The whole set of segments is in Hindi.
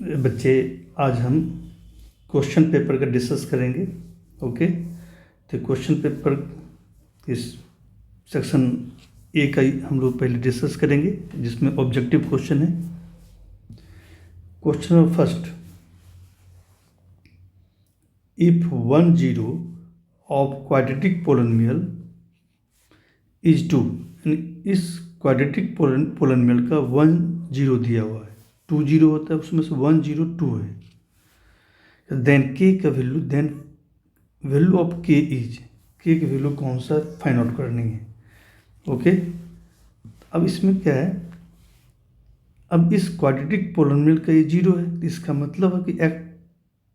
बच्चे, आज हम क्वेश्चन पेपर का डिस्कस करेंगे। ओके, तो क्वेश्चन पेपर इस सेक्शन ए का हम लोग पहले डिस्कस करेंगे, जिसमें ऑब्जेक्टिव क्वेश्चन है। Question number first, if 1 0 of quadratic polynomial is 2, इस क्वाड्रेटिक पोलिनोमियल का 1 0 दिया हुआ है, 2 0 होता है, उसमें से 1 0 2 है। देन के का वैल्यू, देन वैल्यू ऑफ के इज, के की वैल्यू कौन सा फाइंड आउट करनी है। ओके, अब इसमें क्या है, अब इस क्वाड्रेटिक पोलिनोमियल का ये 0 है, तो इसका मतलब है कि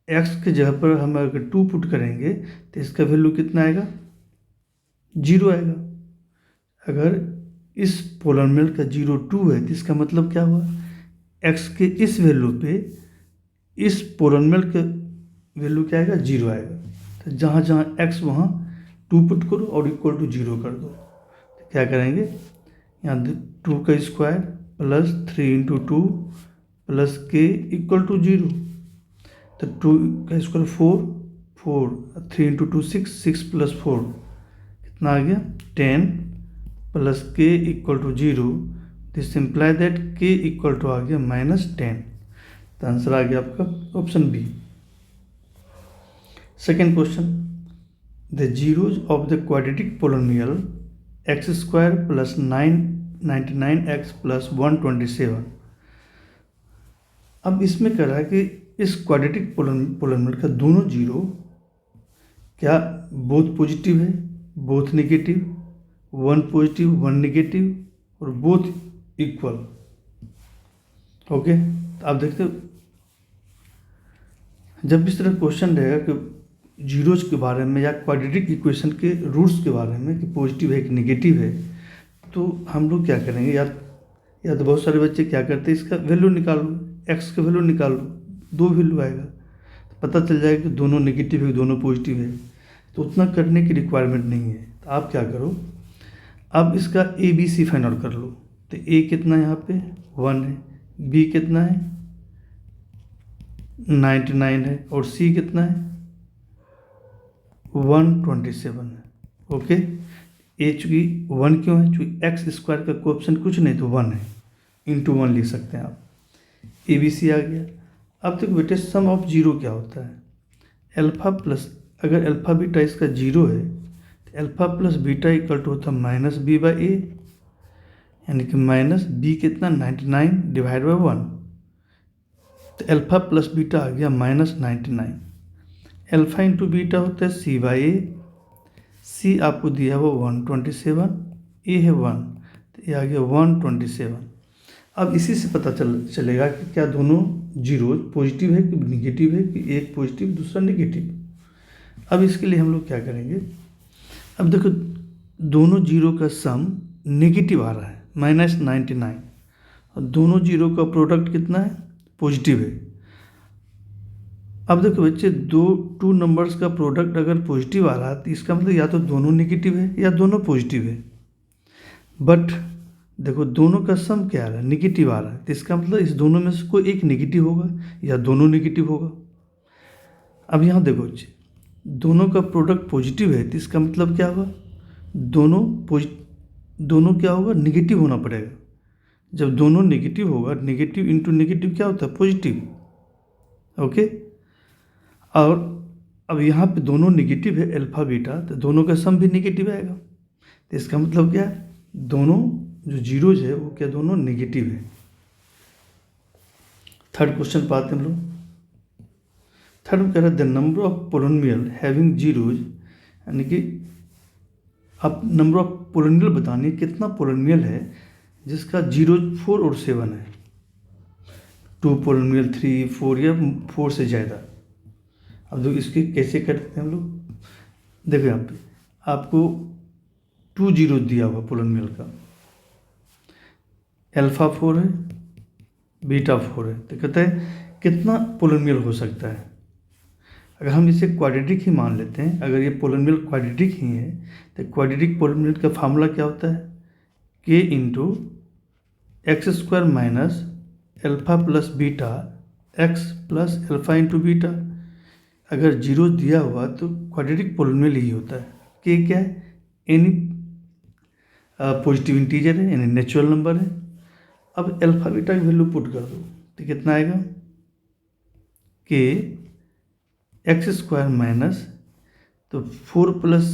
एक्स के जगह पर हम अगर 2 पुट करेंगे तो इसका वैल्यू कितना आएगा, 0 आएगा। अगर इस पोलिनोमियल का 0 2 है तो इसका मतलब क्या हुआ, एक्स के इस वैल्यू पे इस पोलिनोमियल का वैल्यू क्या आएगा, 0 आएगा। तो जहाँ जहाँ एक्स वहाँ 2 पुट करो और इक्वल टू 0 कर दो। तो क्या करेंगे, यहाँ 2 का square plus 3 into 2 plus K equal to 0। तो 2 का स्क्वायर 4, 3 इंटू 2 6 प्लस 4 कितना आ गया 10 plus K equal to 0। This imply that K equal to आ गया -10। तो आंसर आ गया आपका option B. Second question, the zeros of the quadratic polynomial X square plus 99x plus 127। अब इसमें कह रहा है कि इस क्वाड्रेटिक पोलिनोमियल का दोनों जीरो क्या बोथ पॉजिटिव है, बोथ नेगेटिव, 1 पॉजिटिव 1 नेगेटिव और बोथ इक्वल। ओके, तो आप देखते हो जब इस तरह क्वेश्चन रहेगा कि जीरोज के बारे में या क्वाड्रेटिक इक्वेशन के रूट्स के बारे में कि पॉजिटिव है कि नेगेटिव है, तो हम लोग क्या करेंगे यार, या तो बहुत सारे बच्चे क्या करते हैं, इसका वैल्यू निकालो, एक्स का वैल्यू निकालो, 2 वैल्यू आएगा, तो पता चल जाएगा कि दोनों नेगेटिव है दोनों पॉजिटिव है। तो उतना करने की रिक्वायरमेंट नहीं है। तो आप क्या करो, अब इसका A B C find out कर लो। तो ए कितना है, यहाँ पे 1 है, बी कितना है 99 है, और सी कितना है 127 है। ओके, ए चूँकि 1 क्यों है, चूँकि एक्स स्क्वायर का कोएफिशिएंट कुछ नहीं तो 1 है, इंटू 1 लिख सकते हैं आप। ए बी सी आ गया। अब तक बेटे सम ऑफ जीरो क्या होता है, अल्फा प्लस, अगर अल्फा बीटा इसका 0 है तो alpha plus beta equal to होता है -b/a, यानी कि माइनस बी कितना 99 डिवाइड बाई 1। तो अल्फा प्लस बीटा आ गया -99। अल्फा इंटू बीटा होता है c/a, सी आपको दिया है वो 127, ए है 1, तो ये आ गया 127। अब इसी से पता चलेगा कि क्या दोनों जीरो पॉजिटिव है कि निगेटिव है, कि एक पॉजिटिव दूसरा निगेटिव। अब इसके लिए हम लोग क्या करेंगे, अब देखो दोनों जीरो का सम नेगेटिव आ रहा है -99, और दोनों जीरो का प्रोडक्ट कितना है, पॉजिटिव है। अब देखो बच्चे, 2 नंबर्स का प्रोडक्ट अगर पॉजिटिव आ रहा है तो इसका मतलब या तो दोनों नेगेटिव है या दोनों पॉजिटिव है। बट देखो दोनों का सम क्या आ रहा है, नेगेटिव आ रहा है, तो इसका मतलब इस दोनों में से कोई एक नेगेटिव होगा या दोनों नेगेटिव होगा। अब यहाँ देखो बच्चे, दोनों का प्रोडक्ट पॉजिटिव है तो इसका मतलब क्या होगा, दोनों क्या होगा, नेगेटिव होना पड़ेगा। जब दोनों नेगेटिव होगा, नेगेटिव इंटू नेगेटिव क्या होता है, पॉजिटिव। ओके, और अब यहाँ पे दोनों नेगेटिव है अल्फा बीटा, तो दोनों का सम भी नेगेटिव आएगा। तो इसका मतलब क्या है, दोनों जो जीरोज है वो क्या, दोनों नेगेटिव है। थर्ड क्वेश्चन पाते हैं हम लोग। थर्ड में कह रहा है the number of polynomial having zeros, यानी कि अब नंबर ऑफ पोलिनोमियल बतानी, कितना पोलिनोमियल है जिसका जीरोज 4 और 7 है, 2 पोलिनोमियल 3 4 या 4 से ज़्यादा। अब देखो इसके कैसे करते हैं हम लोग, देखो यहाँ पे आपको 2 जीरो दिया हुआ पोलिनोमियल का, अल्फा 4 है बीटा 4 है, तो कहते हैं कितना पोलिनोमियल हो सकता है। अगर हम इसे क्वाड्रेटिक ही मान लेते हैं, अगर ये पोलिनोमियल क्वाड्रेटिक ही है तो क्वाड्रेटिक पोलिनोमियल का फार्मूला क्या होता है, k into x square minus alpha plus beta x plus alpha into beta. अगर जीरो दिया हुआ तो क्वाड्रेटिक पोलिनोमियल यही होता है। के क्या है? एनी पॉजिटिव इंटीजर है, यानी नेचुरल नंबर है। अब अल्फा बीटा की वैल्यू पुट कर दो तो कितना आएगा? के एक्स स्क्वायर माइनस, तो 4 प्लस,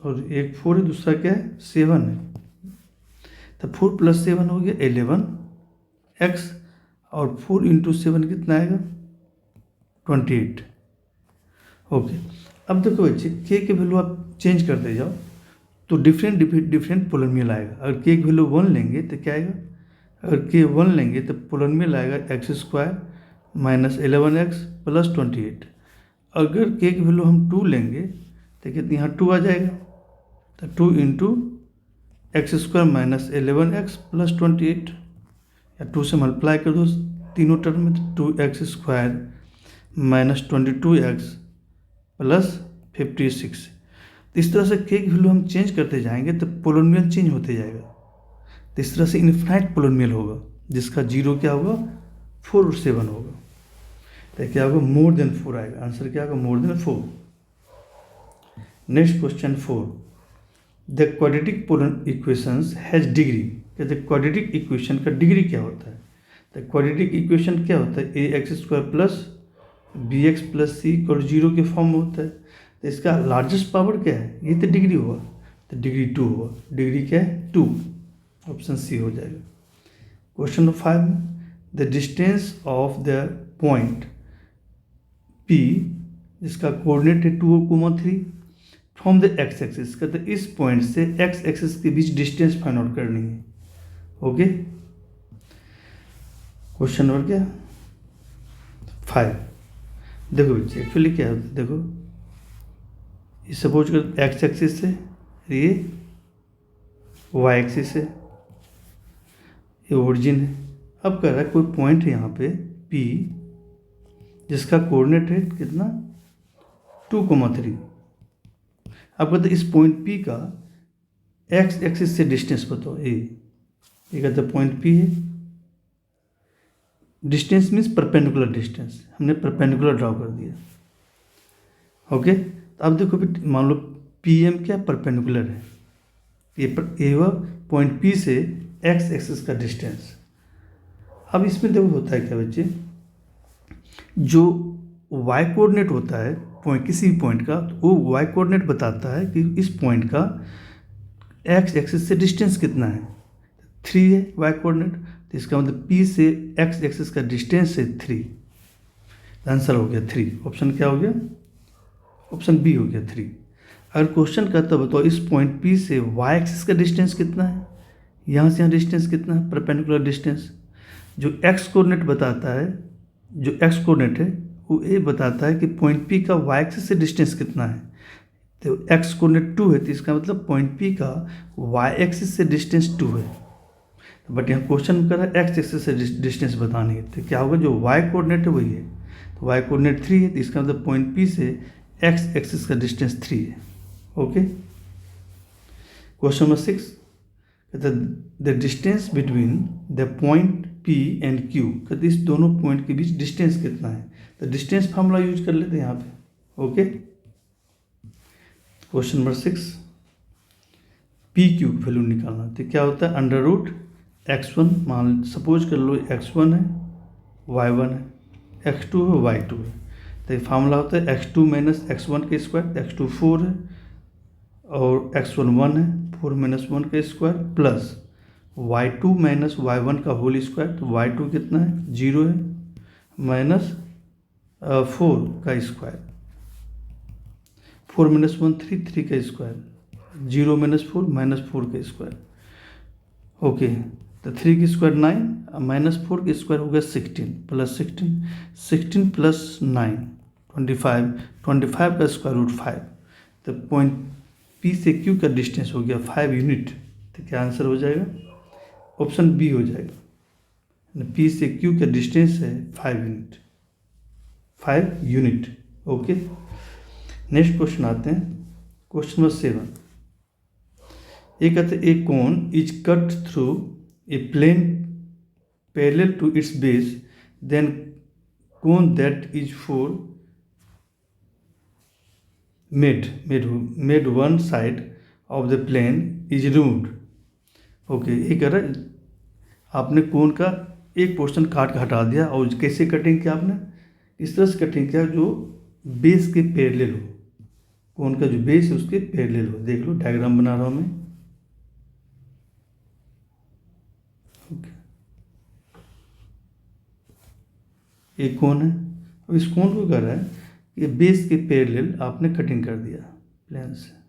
और एक 4 है, दूसरा क्या है? 7 है, तो 4 प्लस 7 हो गया 11 एक्स, और 4 इंटू 7 कितना आएगा? 28। ओके, अब देखो बच्चे, के की वैल्यू आप चेंज करते जाओ तो डिफरेंट पोलिनोमियल आएगा। अगर के की वैल्यू 1 लेंगे तो क्या आएगा? अगर के 1 लेंगे तो पोलिनोमियल आएगा x square minus 11x plus 28। अगर के की वैल्यू हम 2 लेंगे तो कितनी, यहाँ 2 आ जाएगा, तो 2 into x square minus 11x plus 28, या 2 से मल्टीप्लाई कर दो तीनों टर्म में, तो 2x square minus 22x plus 56। तो इस तरह से के की वैल्यू हम चेंज करते जाएंगे तो पोलिनोमियल चेंज होते जाएगा। तो इस तरह से इनफाइनाइट पोलिनोमियल होगा जिसका जीरो क्या होगा? 4 और 7 होगा। तो क्या होगा? मोर देन 4 आएगा। आंसर क्या होगा? More than 4। Next question 4, the quadratic polynomial equations has degree. कहते हैं क्वाड्रेटिक इक्वेशन का डिग्री क्या होता है? तो क्वाड्रेटिक इक्वेशन क्या होता है? A X square plus B X plus C equal 0 के फॉर्म में होता है। तो इसका लार्जेस्ट पावर क्या है? ये तो डिग्री हुआ, तो डिग्री 2 हुआ। डिग्री क्या है? 2। ऑप्शन सी हो जाएगा। Question number 5, the distance of the point P जिसका कोऑर्डिनेट है 2,3 फ्रॉम द एक्स एक्सिस। कहते हैं इस पॉइंट से एक्स एक्सिस के बीच डिस्टेंस फाइंड आउट करनी है। ओके, क्वेश्चन नंबर क्या? 5। देखो बच्चे, एक्चुअली क्या होता है, देखो ये सपोज कर एक्स एक्सिस है, ये वाई एक्सिस है, ये ओरिजिन है। अब कह रहा है कोई पॉइंट है यहाँ पे P जिसका कोऑर्डिनेट है कितना? 2,3। अब कहते हैं इस पॉइंट P का एक्स एक्सिस से डिस्टेंस बताओ। ये कहते हैं पॉइंट P है, डिस्टेंस मीन्स परपेंडिकुलर डिस्टेंस, हमने परपेंडिकुलर ड्रॉ कर दिया। ओके, तो अब देखो मान लो PM क्या परपेंडिकुलर है, ये हुआ पॉइंट P से एक्स एक्सिस का डिस्टेंस। अब इसमें देखो होता है क्या बच्चे, जो वाई कोऑर्डिनेट होता है पॉइंट, किसी भी पॉइंट का, तो वो वाई कोऑर्डिनेट बताता है कि इस पॉइंट का एक्स एक्सिस से डिस्टेंस कितना है। 3 है वाई कोऑर्डिनेट, तो इसका मतलब P से एक्स एक्सिस का डिस्टेंस है 3। आंसर हो गया 3। ऑप्शन क्या हो गया? ऑप्शन बी हो गया 3। अगर क्वेश्चन कहता बताओ इस पॉइंट P से वाई एक्सिस का डिस्टेंस कितना है, यहाँ से यहाँ डिस्टेंस कितना है, परपेंडिकुलर डिस्टेंस। जो एक्स कोऑर्डिनेट बताता है, जो एक्स कोऑर्डिनेट है वो ये बताता है कि पॉइंट P का वाई एक्सिस से डिस्टेंस कितना है। तो एक्स कोऑर्डिनेट 2 है, तो इसका मतलब पॉइंट P का वाई एक्सिस से डिस्टेंस 2 है। बट यहाँ क्वेश्चन कर रहा है एक्स एक्सिस से डिस्टेंस बतानी है, तो क्या होगा? जो वाई कोऑर्डिनेट है वही है, तो वाई कोऑर्डिनेट 3 है, तो इसका मतलब पॉइंट P से एक्स एक्सिस का डिस्टेंस 3 है। Okay, question number 6, the distance between the point P and Q। कहते इस दोनों पॉइंट के बीच डिस्टेंस कितना है, तो डिस्टेंस फार्मूला यूज कर लेते हैं यहाँ पे। Okay, question number 6, PQ value निकालना, तो क्या होता है? अंडर रूट x1, मान सपोज कर लो x1 है, y1 है, x2 है, y2 है। तो ये फार्मूला होता है x2 माइनस x1 के स्क्वायर, तो x2 4 है और x1 1 है, 4 माइनस 1 का square plus y2 minus y1 का होल स्क्वायर, तो y2 कितना है? 0 है, माइनस 4 का स्क्वायर, 4 माइनस 1 3, 3 का स्क्वायर, 0 माइनस 4 माइनस 4 का स्क्वायर। ओके, तो 3 की स्क्वायर 9, माइनस 4 की स्क्वायर हो गया 16, प्लस 16 प्लस 9 25 का स्क्वायर रूट 5। तो पॉइंट P से Q का डिस्टेंस हो गया 5 यूनिट। तो क्या आंसर हो जाएगा? ऑप्शन बी हो जाएगा। P से Q का डिस्टेंस है 5 यूनिट। ओके, नेक्स्ट क्वेश्चन आते हैं, क्वेश्चन नंबर 7। ये कहते हैं a cone is cut through a plane parallel to its base, then cone that is formed one side of the plane is removed. Okay, ये कह रहा है आपने कोन का एक पोर्शन काट के हटा दिया, और कैसे कटिंग किया आपने, इस तरह से कटिंग किया जो बेस के पैरेलल हो, कोन का जो बेस है उसके पैरेलल हो। देख लो, डायग्राम बना रहा हूँ मैं। ओके, ये कोन है। अब इस कोन को कर रहा है कि बेस के पैरेलल आपने कटिंग कर दिया, प्लेन से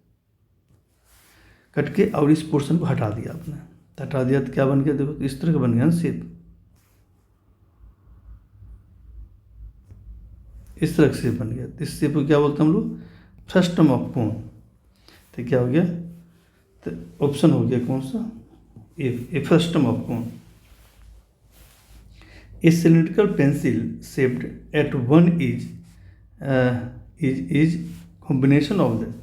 कट के, और इस पोर्शन को हटा दिया आपने। हटा दिया तो क्या बन गया, देखो इस तरह का बन गया ना शेप, इस तरह का शेप बन गया। इस शेप को क्या बोलते हैं हम लोग, फ्रस्टम ऑफ कोन। तो क्या हो गया, तो ऑप्शन हो गया कौन सा, a frustum of cone. A cylindrical pencil shaped at one is combination of the.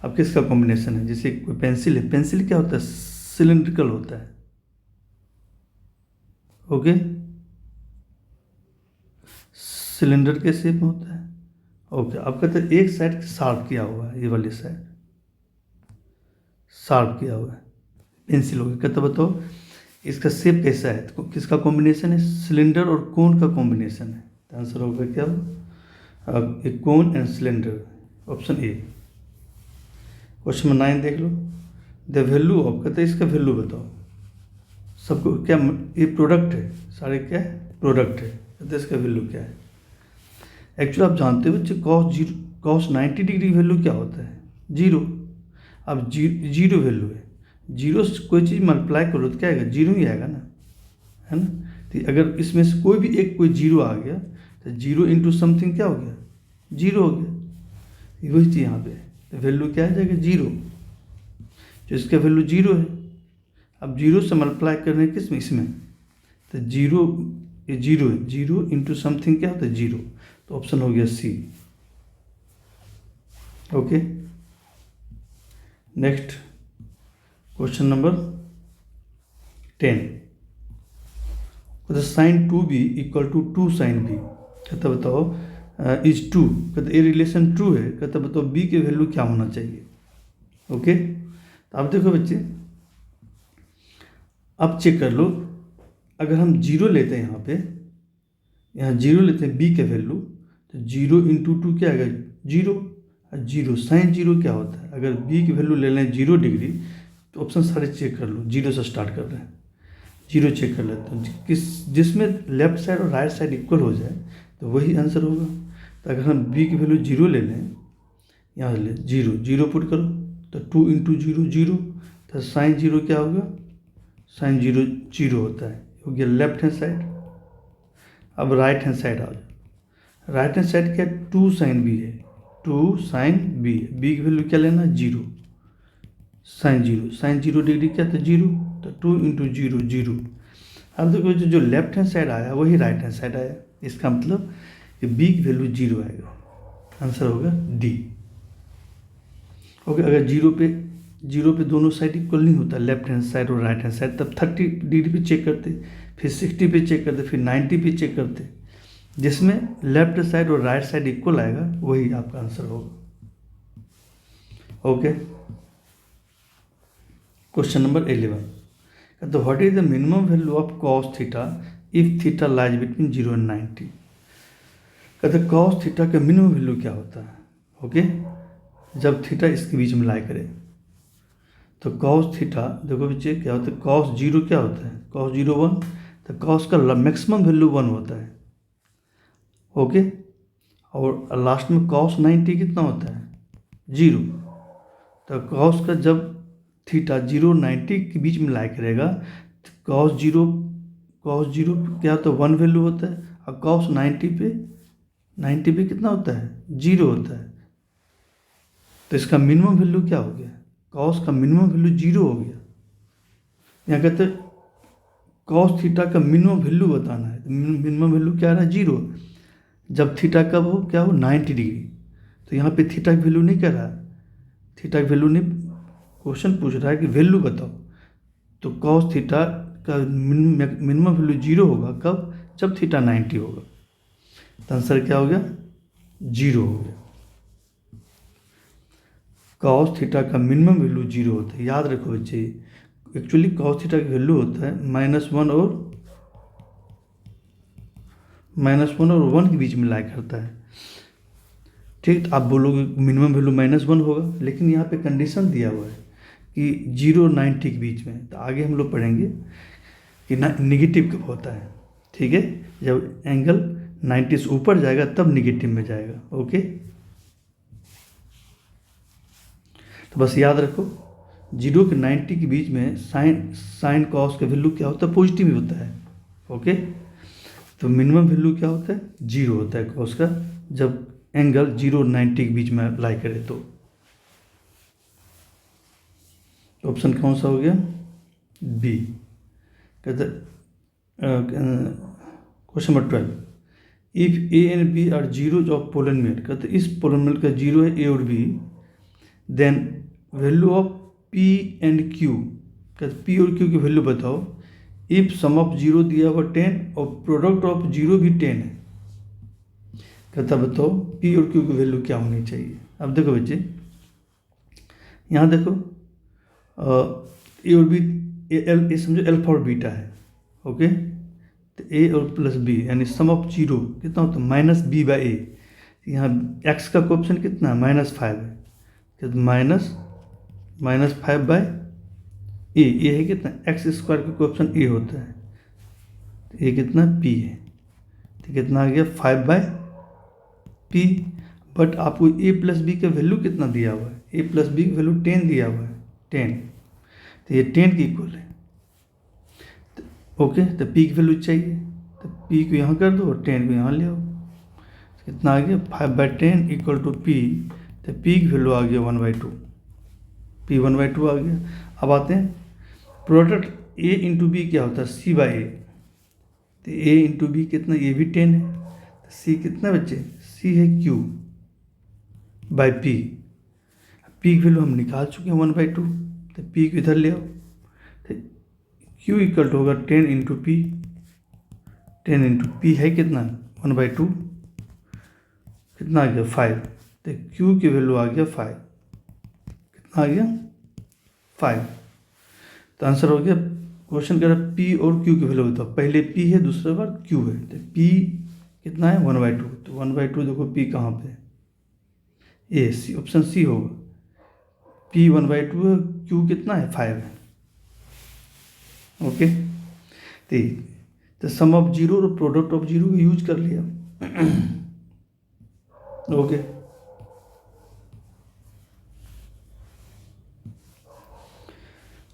अब किसका कॉम्बिनेशन है, जैसे कोई पेंसिल है, पेंसिल क्या होता है, सिलिंड्रिकल होता है। ओके, सिलेंडर के शेप में होता है। ओके, अब कहते हैं एक साइड शार्प किया हुआ है, ये वाली साइड शार्प किया हुआ है, पेंसिल हो गया। कहते बताओ इसका शेप कैसा है, तो किसका कॉम्बिनेशन है, सिलेंडर और कोन का कॉम्बिनेशन है। तो आंसर होगा क्या, अब एक cone and cylinder, option A. Question number 9 देख लो, द वैल्यू ऑफ, कहते हैं इसका वैल्यू बताओ। सबको क्या, ये प्रोडक्ट है, सारे क्या है, प्रोडक्ट है, कहते हैं इसका वैल्यू क्या है। एक्चुअली आप जानते हो बच्चे, कॉस 90 डिग्री वैल्यू क्या होता है, जीरो। अब जीरो वैल्यू है, जीरो से कोई चीज़ मल्टीप्लाई करो तो क्या आएगा, जीरो ही आएगा ना, है ना। तो अगर इसमें से कोई भी एक कोई जीरो आ गया तो जीरो इंटू समथिंग क्या हो गया, जीरो हो गया। वही चीज़ यहाँ पे, तो वैल्यू क्या आ जाएगा, जीरो, जो इसका वैल्यू जीरो है। अब जीरो से मल्टीप्लाई करने किस में, इसमें, तो जीरो, ये जीरो है, जीरो इंटू समथिंग क्या होता है, जीरो। तो ऑप्शन हो गया C. Okay, next question number 10, sine 2b equal to 2 sine b। कहता बताओ इज ट्रू, कहते ये रिलेशन ट्रू है, कहता बताओ b के वैल्यू क्या होना चाहिए। ओके, तो अब देखो बच्चे, अब चेक कर लो, अगर हम जीरो लेते हैं यहाँ जीरो लेते हैं b के वैल्यू, तो जीरो इंटू टू क्या आएगा, जीरो। जीरो साइन जीरो क्या होता है, अगर b की वैल्यू ले लें 0 डिग्री, तो ऑप्शन सारे चेक कर लो, जीरो से स्टार्ट कर रहे हैं, जीरो चेक कर लेते हैं, जिसमें लेफ्ट साइड और राइट साइड इक्वल हो जाए तो वही आंसर होगा। तो अगर हम b की वैल्यू 0 ले लें, यहाँ ले जीरो, जीरो पुट करो, तो 2 इंटू जीरो जीरो, तो साइन जीरो क्या होगा, साइन जीरो जीरो होता है, हो गया लेफ्ट हैंड साइड। अब राइट हैंड साइड आ जाओ, राइट हैंड साइड क्या है, 2 साइन बी है, 2 साइन बी है, बी की वैल्यू क्या लेना, zero, sine zero, sine zero degree क्या था, जीरो, तो 2 इंटू जीरो जीरो। अब देखो जो लेफ्ट हैंड साइड आया वही राइट हैंड साइड आया, इसका मतलब कि बी की वैल्यू जीरो आएगा, आंसर होगा डी। ओके, अगर जीरो पे दोनों साइड इक्वल नहीं होता, लेफ्ट हैंड साइड और राइट हैंड साइड, तब 30 डिग्री पे चेक करते, फिर 60 पे चेक करते, फिर 90 पे चेक करते, जिसमें लेफ्ट साइड और राइट साइड इक्वल आएगा वही आपका आंसर होगा। ओके, क्वेश्चन नंबर 11, तो what is the minimum value of cos theta if theta lies between 0 and 90। कहते कॉस थीटा का मिनिमम वैल्यू क्या होता है। ओके, जब थीटा इसके बीच में लाई करे, तो कॉस थीटा देखो बच्चे क्या होता है, कॉस जीरो क्या होता है, कॉस जीरो 1, तो कॉस का मैक्सिमम वैल्यू 1 होता है। ओके, और लास्ट में कॉस 90 कितना होता है, जीरो। तो कॉस का जब थीटा 0 90 के बीच में लाई करेगा, तो कॉस जीरो क्या होता है, 1 वैल्यू होता है, और कॉस 90 पे कितना होता है, जीरो होता है। तो इसका मिनिमम वैल्यू क्या हो गया, कॉस का मिनिमम वैल्यू जीरो हो गया। यहाँ कहते हैं कॉस थीटा का मिनिमम वैल्यू बताना है, तो मिनिमम वैल्यू क्या रहा है, जीरो। जब थीटा कब हो, क्या हो, 90 डिग्री। तो यहाँ पे थीटा की वैल्यू नहीं कह रहा, थीटा की वैल्यू नहीं, क्वेश्चन पूछ रहा है कि वैल्यू बताओ। तो कॉस थीटा का मिनिमम वैल्यू जीरो होगा कब, जब थीटा 90 होगा। तो आंसर क्या हो गया, 0 हो गया। कॉस थीटा का मिनिमम वैल्यू 0 होता है, याद रखो बच्चे। एक्चुअली कॉस थीटा का वैल्यू होता है -1 और 1 के बीच में लाई करता है, ठीक। तो आप बोलोगे मिनिमम वैल्यू -1 होगा, लेकिन यहाँ पे कंडीशन दिया हुआ है कि 0 और 90 के बीच में। तो आगे हम लोग पढ़ेंगे कि निगेटिव कब होता है, ठीक है। जब एंगल 90 से ऊपर जाएगा तब निगेटिव में जाएगा, ओके। तो बस याद रखो 0 के 90 के बीच में साइन कॉस का वैल्यू क्या होता है, पॉजिटिव ही होता है, ओके। तो मिनिमम वैल्यू क्या होता है, 0 होता है कॉस का, जब एंगल 0 और 90 के बीच में लाई करे तो। ऑप्शन कौन सा हो गया, बी। कहते question number 12, if a and b are zeros of polynomial, कहते इस पोलिनोमियल का 0 है ए और b, then value of p and q, कहते पी और क्यू की वैल्यू बताओ। इफ सम ऑफ 0 दिया हुआ 10 और प्रोडक्ट ऑफ 0 भी 10 है, कहता बताओ पी और क्यू की वैल्यू क्या होनी चाहिए। अब देखो बच्चे, यहाँ देखो ए और बी, ए समझो अल्फा और बीटा है, ओके। तो ए और प्लस बी यानी सम ऑफ 0 कितना होता है, -b/a। यहाँ x का कोएफिशिएंट कितना है, -5 है, तो -5/a। ये है कितना, x² का कोएफिशिएंट a होता है, तो ये कितना p है, तो कितना आ गया 5/p। बट आपको a + b का वैल्यू कितना दिया हुआ है, a + b का वैल्यू 10 दिया हुआ है, 10। तो ये 10 के इक्वल है, ओके। तो p की वैल्यू चाहिए, तो p को यहाँ कर दो और 10 को यहाँ ले आओ, तो कितना आ गया 5/10 = p। तो p की वैल्यू आ गया 1/2, p 1/2 आ गया। अब आते हैं प्रोडक्ट a × b क्या होता है, c/a। तो a × b कितना, ये भी 10 है, तो c कितना बच्चे, c है q/p। p की वैल्यू हम निकाल चुके हैं 1/2, तो p को इधर ले आओ, तो q इक्वल होगा 10 × p। 10 × p है कितना 1/2, कितना आ गया 5। तो q की वैल्यू आ गया 5, कितना आ गया 5। तो आंसर हो गया, क्वेश्चन कह रहा है p और q की वैल्यू बताओ। पहले p है, दूसरे बार q है, तो p कितना है 1/2। तो 1/2 देखो p कहाँ पे है, ए सी, ऑप्शन सी होगा। p 1/2 है, q कितना है 5 है, ओके। तो सम ऑफ 0 और प्रोडक्ट ऑफ 0 का यूज कर लिया, ओके।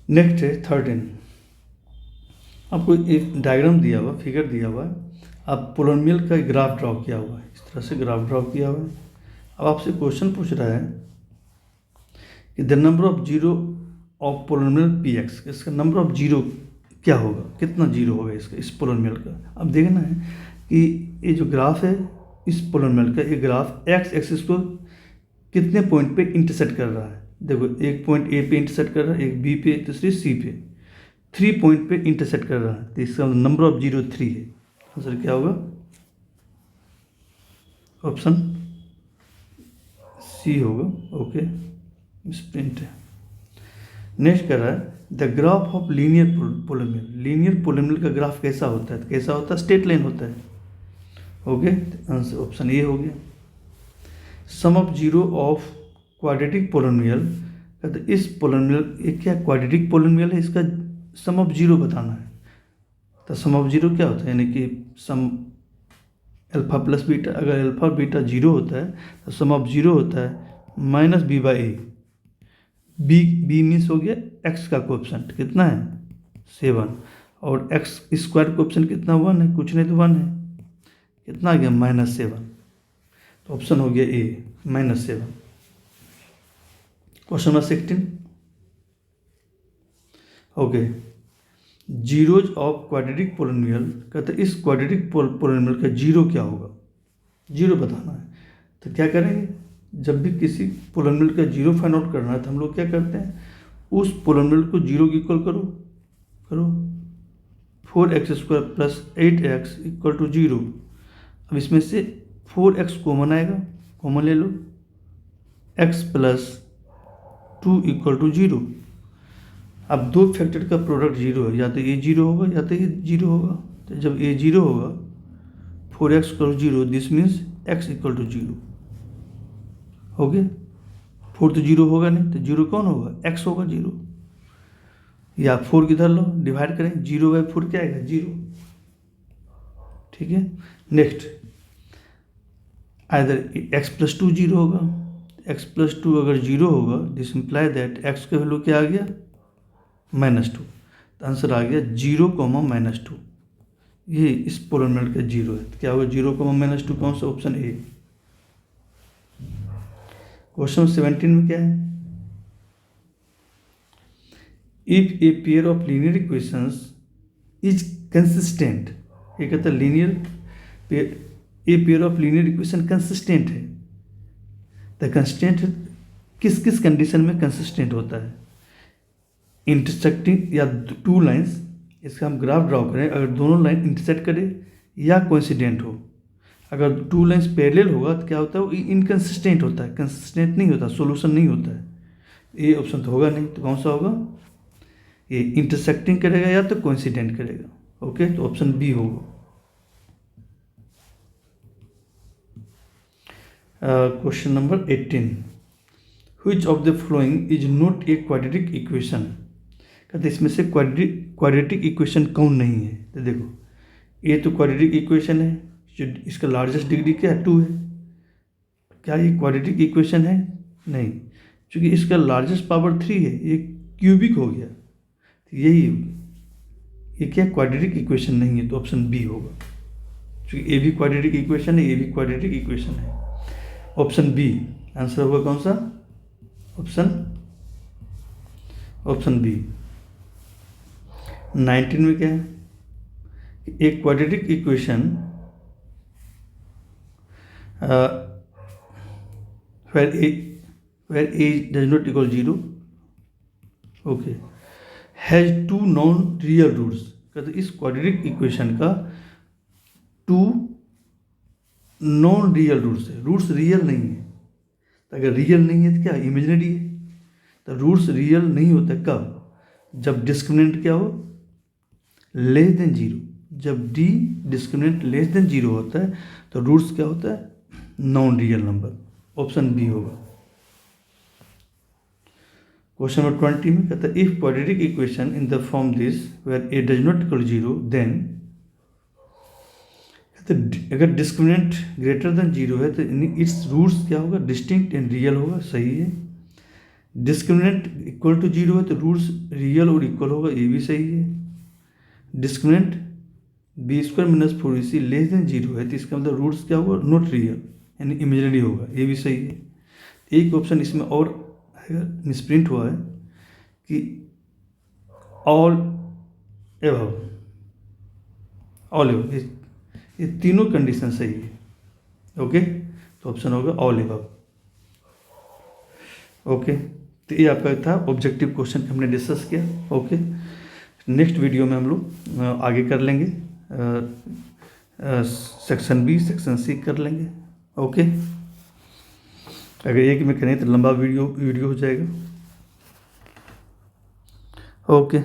नेक्स्ट है 13। आपको एक डायग्राम दिया हुआ, फिगर दिया हुआ है, आप पोलिनोमियल का ग्राफ ड्रॉ किया हुआ है, इस तरह से ग्राफ ड्रॉ किया हुआ है। अब आपसे क्वेश्चन पूछ रहा है कि the number of 0 of polynomial px, इसका नंबर ऑफ 0 क्या होगा, कितना 0 होगा इसका, इस पोलिनोमियल का। अब देखना है कि ये जो ग्राफ है इस पोलिनोमियल का, ये ग्राफ x एक्सिस को कितने पॉइंट पे इंटरसेक्ट कर रहा है। देखो एक पॉइंट ए पे इंटरसेक्ट कर रहा है, एक बी पे, दूसरी सी पे, 3 पॉइंट पे इंटरसेक्ट कर रहा है। तो इसका नंबर ऑफ 0 3 है। आंसर क्या होगा, ऑप्शन सी होगा, ओके। स्प्रिंट है। नेक्स्ट कर रहा है the graph of linear polynomial. Linear polynomial का ग्राफ कैसा होता है, कैसा होता है, स्ट्रेट लाइन होता है, ओके। आंसर ऑप्शन ए हो गया। सम ऑफ 0 ऑफ क्वाड्रेटिक पोलिनोमियल, तो इस पोलिनोमियल, ये क्या क्वाड्रेटिक पोलिनोमियल है, इसका सम ऑफ 0 बताना है। तो सम ऑफ 0 क्या होता है, यानी कि सम अल्फा प्लस बीटा, अगर अल्फा बीटा 0 होता है तो सम ऑफ 0 होता है -b/a। बी मीन्स हो गया x का कोएफिशिएंट कितना है 7, और x² कोएफिशिएंट कितना 1 है, कुछ नहीं तो 1 है, कितना आ गया -7। तो ऑप्शन हो गया ए -7। Question number 16, okay. Zeros of quadratic polynomial, कहते हैं इस क्वाड्रेटिक पोलिनोमियल का 0 क्या होगा, 0 बताना है। तो क्या करेंगे, जब भी किसी पोलिनोमियल का 0 फाइंड आउट करना है तो हम लोग क्या करते हैं, उस पोलिनोमियल को 0 की इक्वल करो 4x² + 8x = 0। अब इसमें से 4x कॉमन आएगा, कॉमन ले लो, x + 2 = 0। अब दो फैक्टर का प्रोडक्ट 0 है, या तो ये 0 होगा या तो ये 0 होगा। तो जब ये 0 होगा 4x = 0, दिस मीन्स x = 0। हो गया, 4 तो 0 होगा नहीं, तो 0 कौन होगा, x होगा 0। या 4 किधर लो, डिवाइड करें, 0/4 क्या आएगा, 0। ठीक है, नेक्स्ट आइदर x + 2 0 होगा, x + 2 अगर 0 होगा, दिस इम्प्लाई दैट x का वैल्यू क्या आ गया, -2। तो आंसर आ गया 0, -2। ये इस पोलिनोमियल का 0 है, तो क्या होगा 0, -2, कौन सा, ऑप्शन ए। क्वेश्चन 17 में क्या है, if a pair of linear equations is consistent, ये कहता है linear a pair of linear equation consistent है। द कंसिस्टेंट किस किस कंडीशन में कंसिस्टेंट होता है, इंटरसेक्टिंग या टू लाइंस, इसका हम ग्राफ ड्रॉ करें, अगर दोनों लाइन इंटरसेक्ट करे या कोइंसिडेंट हो। अगर टू लाइंस पैरेलल होगा तो क्या होता है, वो इनकंसिस्टेंट होता है, कंसिस्टेंट नहीं होता, सोल्यूशन नहीं होता है। ये ऑप्शन तो होगा नहीं, तो कौन सा होगा, ये इंटरसेक्टिंग करेगा या तो कोइंसिडेंट करेगा। ओके, तो ऑप्शन बी होगा। Question number 18, which of the following is not a quadratic equation. कहते इसमें से क्वाड्रेटिक इक्वेशन कौन नहीं है। तो देखो, ये तो क्वाड्रेटिक इक्वेशन है, जो इसका लार्जेस्ट डिग्री क्या है, 2 है। क्या ये क्वाड्रेटिक इक्वेशन है, नहीं, क्योंकि इसका लार्जेस्ट पावर 3 है, ये क्यूबिक हो गया, तो यही होगी। ये क्या क्वाड्रेटिक इक्वेशन नहीं है, तो ऑप्शन बी होगा, क्योंकि ए भी क्वाड्रेटिक इक्वेशन है, ए भी क्वाड्रेटिक इक्वेशन है। ऑप्शन बी आंसर होगा, कौन सा, ऑप्शन बी। 19 में क्या है, एक quadratic equation where a does not equal 0, okay, has 2 non real roots. कहते इस क्वाड्रेटिक इक्वेशन का 2 नॉन रियल रूट्स है, रूट्स रियल नहीं है। तो अगर रियल नहीं है तो क्या, इमेजिनरी है। तो रूट्स रियल नहीं होता कब, जब डिस्क्रिमिनेंट क्या हो, लेस देन 0। जब डी डिस्क्रिमिनेंट लेस देन 0 होता है तो रूट्स क्या होता है, non real number. Option B होगा। क्वेश्चन नंबर 20 में कहता है if quadratic equation in the form this where a does not equal 0 then, अगर डिस्क्रिमिनेंट ग्रेटर देन 0 है तो इट्स रूट्स क्या होगा, डिस्टिंक्ट एंड रियल होगा, सही है। डिस्क्रिमिनेंट इक्वल टू 0 है तो रूट्स रियल और इक्वल होगा, ये भी सही है। Discriminant b² - 4ac less than 0 है तो इसका मतलब रूट्स क्या होगा, नॉट रियल, यानी इमेजिनरी होगा, ये भी सही है। एक ऑप्शन इसमें और मिसप्रिंट हुआ है कि ऑल एबव, ये तीनों कंडीशन सही है। ओके, तो ऑप्शन होगा ऑल एबव। ओके, तो ये आपका था ऑब्जेक्टिव क्वेश्चन हमने डिस्कस किया। ओके, नेक्स्ट वीडियो में हम लोग आगे कर लेंगे, सेक्शन बी सेक्शन सी कर लेंगे। ओके, अगर एक में करें तो लंबा वीडियो हो जाएगा। ओके।